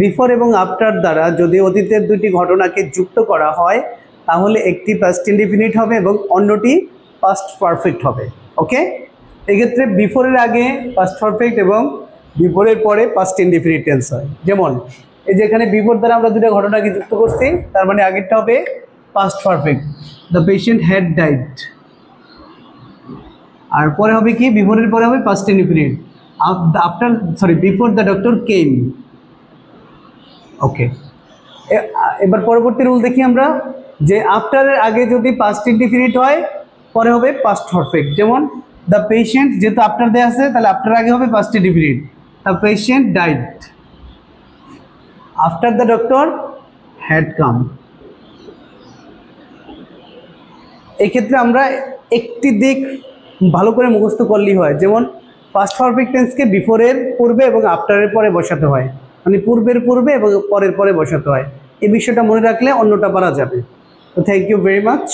Before এবং after দ্বারা যদি অতীতের দুটি ঘটনাকে যুক্ত করা হয় তাহলে একটি পাস্ট ইনডিফিনিট হবে এবং অন্যটি পাস্ট পারফেক্ট হবে। ওকে, এক্ষেত্রে বিফোরের আগে পাস্ট পারফেক্ট এবং বিফোরের পরে পাস্ট ইনডিফিনিট টেন্স হয়। যেমন এই যে এখানে বিফোর দ্বারা আমরা দুটো ঘটনাকে যুক্ত করছি, তার মানে আগেরটা হবে past perfect, the patient had died. আর পরে হবে কি, বিফোরের পরে হবে past indefinite, after before the doctor came. Okay, এবার পরবর্তী রুল দেখি আমরা, যে আফটারের আগে যদি পাস্ট ইনডিফিনিট হয় পরে হবে পাস্ট পারফেক্ট। যেমন দ্য পেশেন্ট, যেহেতু আফটার দেওয়া আছে তাহলে আফটার আগে হবে past indefinite, the patient died after the doctor had come. এক্ষেত্রে আমরা একটি দিক ভালো করে মুখস্থ করলেই হয়। যেমন পাস্ট পারফেক্ট টেন্সকে বিফোরের পূর্বে এবং আফটারের পরে বসাতে হয়, মানে পূর্বের পূর্বে এবং পরের পরে বসাতে হয়। এই বিষয়টা মনে রাখলে অন্যটা পারা যাবে। তো থ্যাংক ইউ ভেরি মাচ।